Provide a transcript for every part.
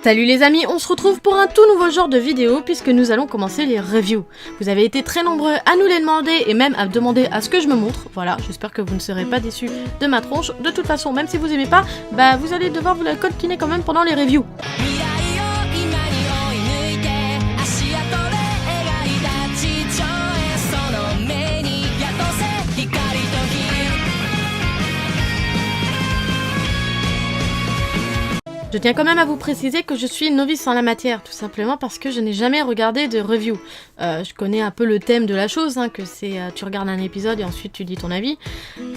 Salut les amis, on se retrouve pour un tout nouveau genre de vidéo puisque nous allons commencer les reviews. Vous avez été très nombreux à nous les demander et même à demander à ce que je me montre. Voilà, j'espère que vous ne serez pas déçus de ma tronche. De toute façon, même si vous aimez pas, vous allez devoir vous la coltiner quand même pendant les reviews. Je tiens quand même à vous préciser que je suis novice en la matière, tout simplement parce que je n'ai jamais regardé de review. Je connais un peu le thème de la chose, que c'est tu regardes un épisode et ensuite tu dis ton avis.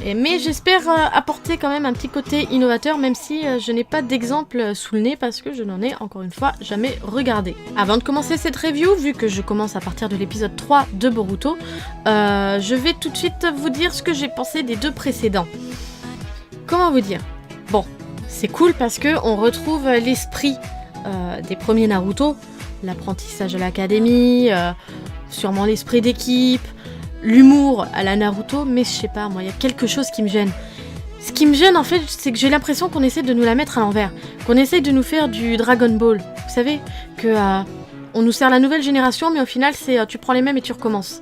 Mais j'espère apporter quand même un petit côté innovateur, même si je n'ai pas d'exemple sous le nez parce que je n'en ai encore une fois jamais regardé. Avant de commencer cette review, vu que je commence à partir de l'épisode 3 de Boruto, je vais tout de suite vous dire ce que j'ai pensé des deux précédents. Comment vous dire ? Bon. C'est cool parce que on retrouve l'esprit des premiers Naruto, l'apprentissage à l'académie, sûrement l'esprit d'équipe, l'humour à la Naruto, mais je sais pas, moi, il y a quelque chose qui me gêne. Ce qui me gêne en fait, c'est que j'ai l'impression qu'on essaie de nous la mettre à l'envers, qu'on essaie de nous faire du Dragon Ball. Vous savez, que on nous sert la nouvelle génération, mais au final, c'est tu prends les mêmes et tu recommences.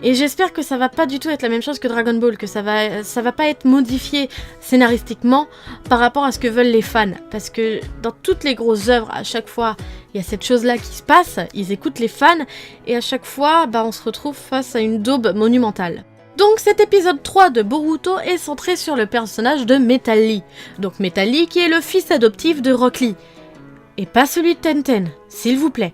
Et j'espère que ça va pas du tout être la même chose que Dragon Ball, que ça va pas être modifié scénaristiquement par rapport à ce que veulent les fans. Parce que dans toutes les grosses œuvres, à chaque fois, il y a cette chose-là qui se passe, ils écoutent les fans, et à chaque fois, on se retrouve face à une daube monumentale. Donc cet épisode 3 de Boruto est centré sur le personnage de Metal Lee. Donc Metal Lee qui est le fils adoptif de Rock Lee. Et pas celui de Tenten, s'il vous plaît.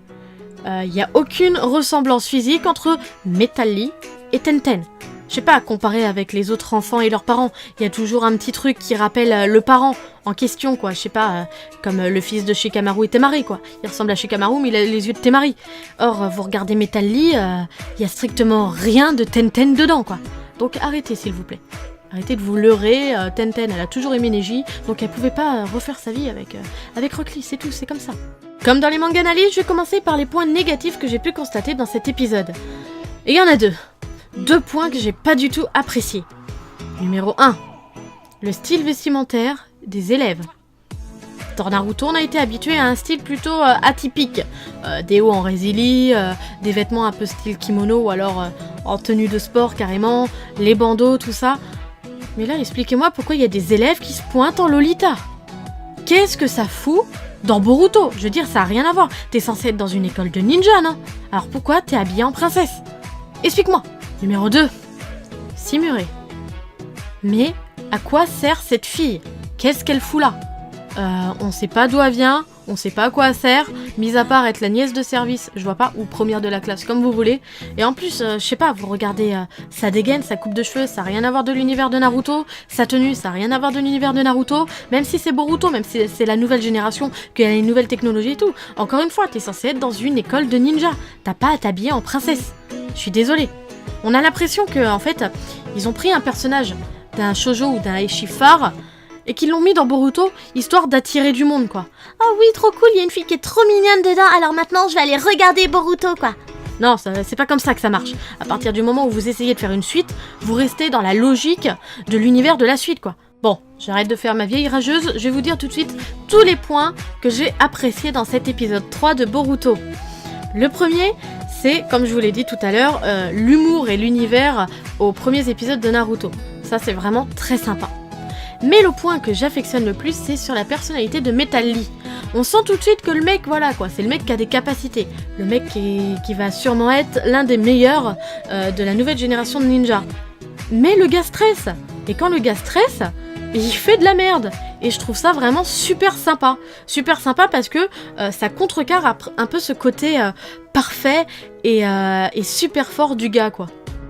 Il n'y a aucune ressemblance physique entre Metal Lee et Tenten. Je sais pas, comparé avec les autres enfants et leurs parents, il y a toujours un petit truc qui rappelle le parent en question, quoi. Je sais pas, comme le fils de Shikamaru et Temari, quoi. Il ressemble à Shikamaru, mais il a les yeux de Temari. Or, vous regardez Metal Lee, il y a strictement rien de Tenten dedans, quoi. Donc arrêtez, s'il vous plaît. Arrêtez de vous leurrer, Tenten, elle a toujours aimé Neji, donc elle pouvait pas refaire sa vie avec Rock Lee, c'est tout, c'est comme ça. Comme dans les mangas analyses, je vais commencer par les points négatifs que j'ai pu constater dans cet épisode. Et il y en a deux. Deux points que j'ai pas du tout appréciés. Numéro 1. Le style vestimentaire des élèves. Dans Naruto, on a été habitué à un style plutôt atypique. Des hauts en résili, des vêtements un peu style kimono ou alors en tenue de sport carrément, les bandeaux, tout ça. Mais là, expliquez-moi pourquoi il y a des élèves qui se pointent en Lolita. Qu'est-ce que ça fout dans Boruto? Je veux dire, ça a rien à voir. T'es censé être dans une école de ninja, non? Alors pourquoi t'es habillée en princesse? Explique-moi. Numéro 2. Simuré. Mais à quoi sert cette fille? Qu'est-ce qu'elle fout là? On sait pas d'où elle vient, on sait pas à quoi elle sert, mis à part être la nièce de service, je vois pas, ou première de la classe, comme vous voulez. Et en plus, je sais pas, vous regardez sa dégaine, sa coupe de cheveux, ça a rien à voir de l'univers de Naruto, sa tenue, ça a rien à voir de l'univers de Naruto, même si c'est Boruto, même si c'est la nouvelle génération, qu'il y a une nouvelle technologie et tout. Encore une fois, t'es censé être dans une école de ninja, t'as pas à t'habiller en princesse. Je suis désolée. On a l'impression que, en fait, ils ont pris un personnage d'un shoujo ou d'un ecchi phare, et qu'ils l'ont mis dans Boruto, histoire d'attirer du monde, quoi. Oh oui, trop cool, il y a une fille qui est trop mignonne dedans, alors maintenant je vais aller regarder Boruto, quoi. Non, c'est pas comme ça que ça marche. À partir du moment où vous essayez de faire une suite, vous restez dans la logique de l'univers de la suite, quoi. Bon, j'arrête de faire ma vieille rageuse, je vais vous dire tout de suite tous les points que j'ai appréciés dans cet épisode 3 de Boruto. Le premier, c'est, comme je vous l'ai dit tout à l'heure, l'humour et l'univers aux premiers épisodes de Naruto. Ça, c'est vraiment très sympa. Mais le point que j'affectionne le plus, c'est sur la personnalité de Metal Lee. On sent tout de suite que le mec, voilà quoi, c'est le mec qui a des capacités. Le mec qui va sûrement être l'un des meilleurs de la nouvelle génération de ninja. Mais le gars stresse. Et quand le gars stresse, il fait de la merde. Et je trouve ça vraiment super sympa. Super sympa parce que ça contrecarre un peu ce côté parfait et super fort du gars, quoi.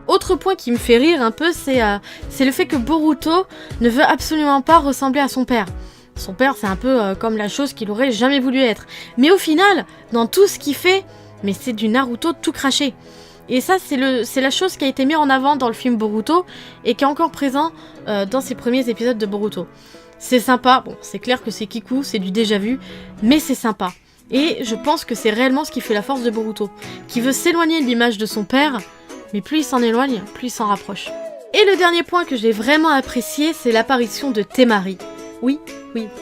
Autre point qui me fait rire un peu, c'est le fait que Boruto ne veut absolument pas ressembler à son père. Son père, c'est un peu comme la chose qu'il aurait jamais voulu être. Mais au final, dans tout ce qu'il fait, mais c'est du Naruto tout craché. Et ça, c'est la chose qui a été mise en avant dans le film Boruto et qui est encore présent dans ces premiers épisodes de Boruto. C'est sympa, bon, c'est clair que c'est Kiku, c'est du déjà vu, mais c'est sympa. Et je pense que c'est réellement ce qui fait la force de Boruto, qui veut s'éloigner de l'image de son père, mais plus il s'en éloigne, plus il s'en rapproche. Et le dernier point que j'ai vraiment apprécié, c'est l'apparition de Temari. Oui,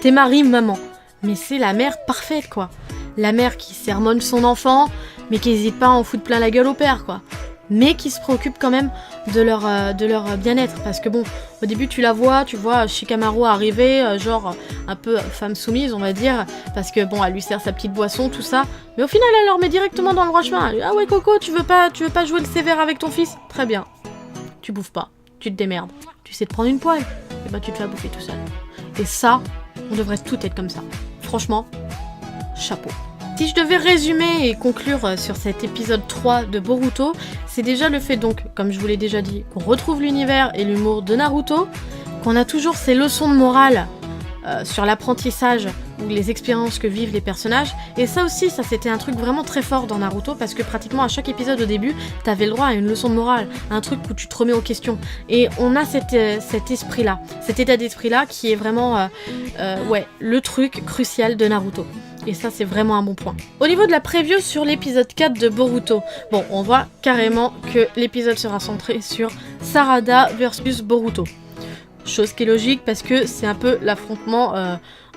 Temari maman. mais c'est la mère parfaite, quoi. La mère qui sermonne son enfant, mais qui n'hésite pas à en foutre plein la gueule au père, quoi. Mais qui se préoccupe quand même de leur bien-être. Parce que bon, au début tu vois Shikamaru arriver, genre un peu femme soumise, on va dire, parce que bon, elle lui sert sa petite boisson, tout ça. Mais au final, elle leur met directement dans le droit chemin. Elle dit, ah ouais Coco, tu veux pas jouer le sévère avec ton fils? Très bien. Tu bouffes pas, tu te démerdes. Tu sais te prendre une poêle, et ben tu te fais bouffer tout seul. Et ça, on devrait tout être comme ça. Franchement, chapeau. Si je devais résumer et conclure sur cet épisode 3 de Boruto, c'est déjà le fait donc, comme je vous l'ai déjà dit, qu'on retrouve l'univers et l'humour de Naruto, qu'on a toujours ces leçons de morale sur l'apprentissage ou les expériences que vivent les personnages, et ça aussi, ça c'était un truc vraiment très fort dans Naruto, parce que pratiquement à chaque épisode au début, t'avais le droit à une leçon de morale, un truc où tu te remets aux questions, et on a cet esprit-là, cet état d'esprit-là qui est vraiment le truc crucial de Naruto. Et ça, c'est vraiment un bon point. Au niveau de la preview sur l'épisode 4 de Boruto, bon, on voit carrément que l'épisode sera centré sur Sarada versus Boruto. Chose qui est logique parce que c'est un peu l'affrontement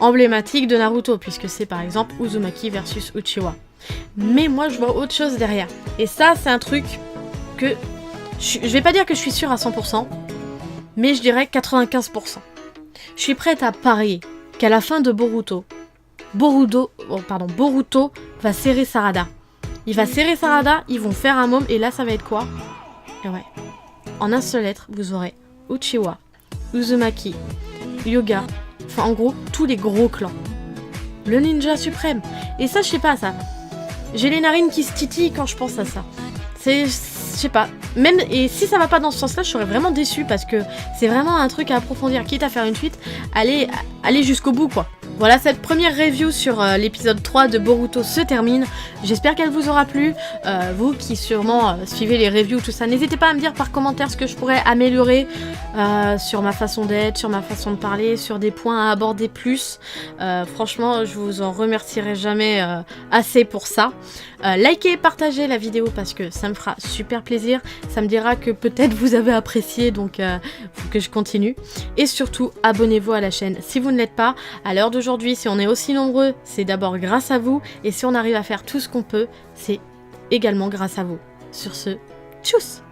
emblématique de Naruto, puisque c'est par exemple Uzumaki versus Uchiwa. Mais moi, je vois autre chose derrière. Et ça, c'est un truc que... Je vais pas dire que je suis sûre à 100%, mais je dirais 95%. Je suis prête à parier qu'à la fin de Boruto va serrer Sarada. Il va serrer Sarada, ils vont faire un môme, et là ça va être quoi? Et ouais. En un seul lettre, vous aurez Uchiwa, Uzumaki, Hyuga, enfin en gros, tous les gros clans. Le ninja suprême. Et ça, je sais pas, ça. J'ai les narines qui se titillent quand je pense à ça. Je sais pas. Même, et si ça va pas dans ce sens-là, je serais vraiment déçue, parce que c'est vraiment un truc à approfondir. Quitte à faire une suite, allez jusqu'au bout, quoi. Voilà, cette première review sur l'épisode 3 de Boruto se termine. J'espère qu'elle vous aura plu. Vous qui sûrement suivez les reviews, tout ça, n'hésitez pas à me dire par commentaire ce que je pourrais améliorer sur ma façon d'être, sur ma façon de parler, sur des points à aborder plus. Franchement, je vous en remercierai jamais assez pour ça. Likez et partagez la vidéo parce que ça me fera super plaisir. Ça me dira que peut-être vous avez apprécié, donc faut que je continue. Et surtout, abonnez-vous à la chaîne si vous ne l'êtes pas. À l'heure d'aujourd'hui, si on est aussi nombreux, c'est d'abord grâce à vous. Et si on arrive à faire tout ce qu'on peut, c'est également grâce à vous. Sur ce, tchuss!